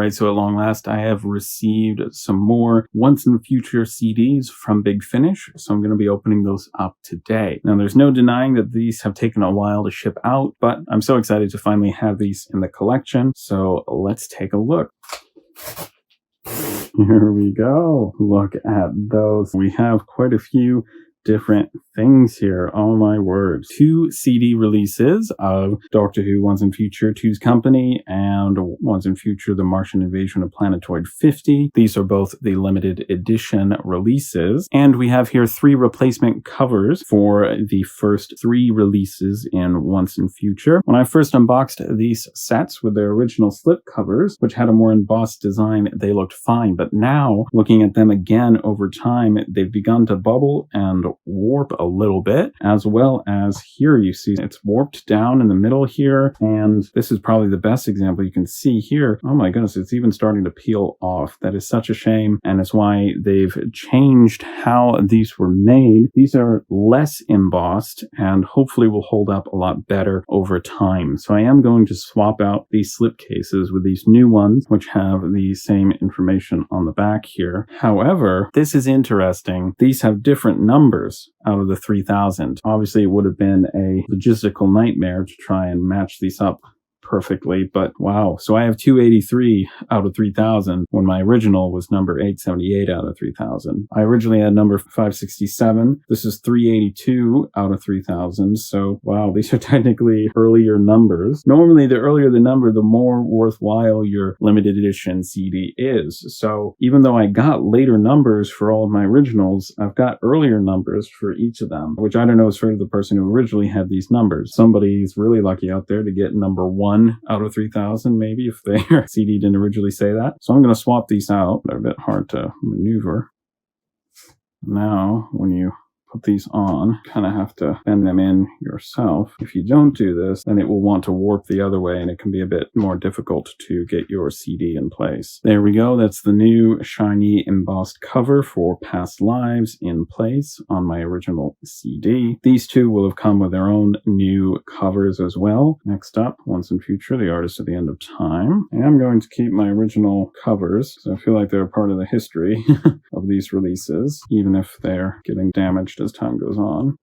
right, so at long last, I have received some more Once and Future CDs from Big Finish, so I'm going to be opening those up today. Now, there's no denying that these have taken a while to ship out, but I'm so excited to finally have these in the collection, so let's take a look. Here we go. Look at those. We have quite a few different things here. Oh my word. 2 CD releases of Doctor Who Once and Future Two's Company and Once and Future The Martian Invasion of Planetoid 50. These are both the limited edition releases. And we have here 3 replacement covers for the first 3 releases in Once and Future. When I first unboxed these sets with their original slip covers, which had a more embossed design, they looked fine. But now, looking at them again over time, they've begun to bubble and warp a little bit, as well as here you see it's warped down in the middle here, and this is probably the best example you can see here. Oh my goodness, it's even starting to peel off. That is such a shame, and it's why they've changed how these were made. These are less embossed and hopefully will hold up a lot better over time. So I am going to swap out these slipcases with these new ones, which have the same information on the back here. However, this is interesting. These have different numbers out of the 3000. Obviously, it would have been a logistical nightmare to try and match these up perfectly, but wow. So I have 283 out of 3000 when my original was number 878 out of 3000. I originally had number 567. This is 382 out of 3000. So wow, these are technically earlier numbers. Normally, the earlier the number, the more worthwhile your limited edition CD is. So even though I got later numbers for all of my originals, I've got earlier numbers for each of them, which I don't know is for the person who originally had these numbers. Somebody's really lucky out there to get number 1 out of 3000, maybe, if their CD didn't originally say that. So I'm going to swap these out. They're a bit hard to maneuver. Now, when you put these on, kind of have to bend them in yourself. If you don't do this, then it will want to warp the other way, and it can be a bit more difficult to get your CD in place. There we go. That's the new shiny embossed cover for Past Lives in place on my original CD. These two will have come with their own new covers as well. Next up, Once and Future, The Artist at the End of Time. And I'm going to keep my original covers, so I feel like they're a part of the history of these releases, even if they're getting damaged as time goes on.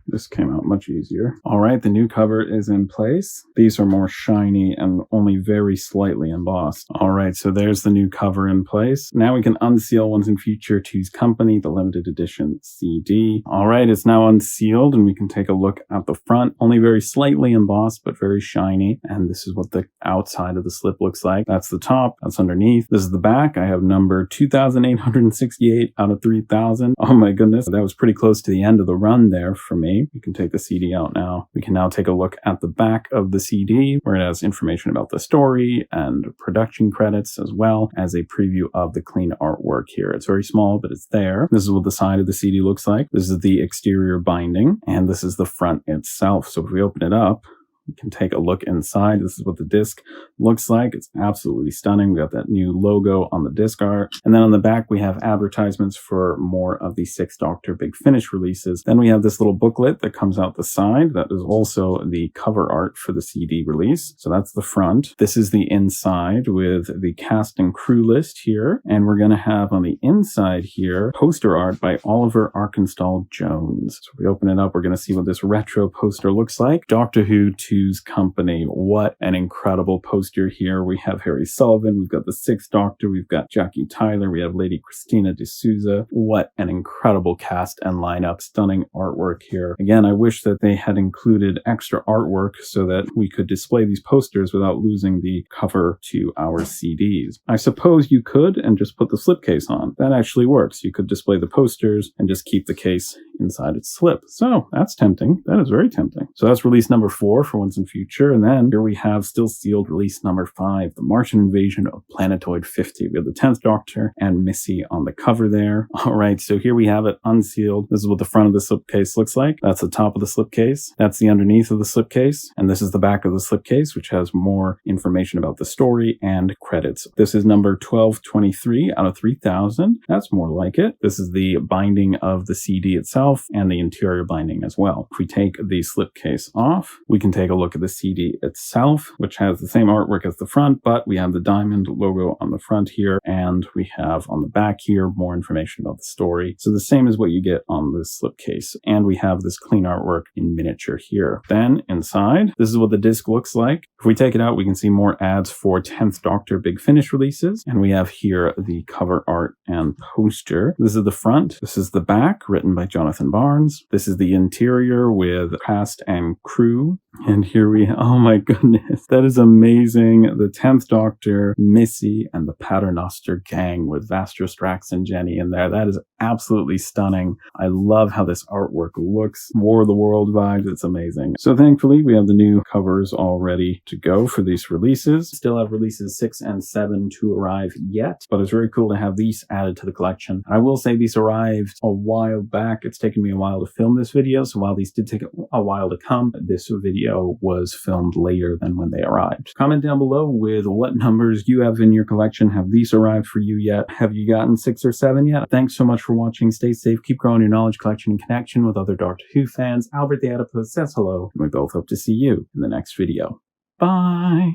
This came out much easier. All right, the new cover is in place. These are more shiny and only very slightly embossed. All right, so there's the new cover in place. Now we can unseal Once and Future Two's Company, the limited edition CD. All right, it's now unsealed, and we can take a look at the front. Only very slightly embossed, but very shiny. And this is what the outside of the slip looks like. That's the top. That's underneath. This is the back. I have number 2868 out of 3000. Oh my goodness, that was pretty close to the end of the run there for me. You can take the CD out now. We can now take a look at the back of the CD, where it has information about the story and production credits, as well as a preview of the clean artwork here. It's very small, but it's there. This is what the side of the CD looks like. This is the exterior binding, and this is the front itself. So if we open it up, we can take a look inside. This is what the disc looks like. It's absolutely stunning. We got that new logo on the disc art. And then on the back, we have advertisements for more of the 6th Doctor Big Finish releases. Then we have this little booklet that comes out the side. That is also the cover art for the CD release. So that's the front. This is the inside with the cast and crew list here. And we're going to have on the inside here, poster art by Oliver Arkinstall-Jones. So if we open it up, we're going to see what this retro poster looks like. Doctor Who Two's Company. What an incredible poster here. We have Harry Sullivan, we've got the 6th Doctor, we've got Jackie Tyler, we have Lady Christina de Souza. What an incredible cast and lineup. Stunning artwork here. Again, I wish that they had included extra artwork so that we could display these posters without losing the cover to our CDs. I suppose you could and just put the slipcase on. That actually works. You could display the posters and just keep the case inside its slip. So that's tempting. That is very tempting. So that's release number 4 for Once and Future. And then here we have still sealed release number 5, The Martian Invasion of Planetoid 50. We have the 10th Doctor and Missy on the cover there. All right, so here we have it unsealed. This is what the front of the slipcase looks like. That's the top of the slipcase. That's the underneath of the slipcase. And this is the back of the slipcase, which has more information about the story and credits. This is number 1223 out of 3000. That's more like it. This is the binding of the CD itself. itself and the interior binding as well. If we take the slipcase off, we can take a look at the CD itself, which has the same artwork as the front, but we have the diamond logo on the front here, and we have on the back here more information about the story. So the same as what you get on the slipcase, and we have this clean artwork in miniature here. Then inside, this is what the disc looks like. If we take it out, we can see more ads for 10th Doctor Big Finish releases, and we have here the cover art and poster. This is the front. This is the back, written by Jonathan Barnes. This is the interior with cast and crew. And here we, oh my goodness, that is amazing. The 10th Doctor, Missy, and the Paternoster gang with Vastra, Strax, and Jenny in there. That is absolutely stunning. I love how this artwork looks. War of the World vibes. It's amazing. So thankfully, we have the new covers all ready to go for these releases. Still have releases 6 and 7 to arrive yet, but it's very cool to have these added to the collection. I will say these arrived a while back. It's taken me a while to film this video, so while these did take a while to come, this video was filmed later than when they arrived. Comment down below with what numbers you have in your collection. Have these arrived for you yet? Have you gotten 6 or 7 yet? Thanks so much for watching. Stay safe. Keep growing your knowledge collection and connection with other Doctor Who fans. Albert the Adipose says hello, and we both hope to see you in the next video. Bye!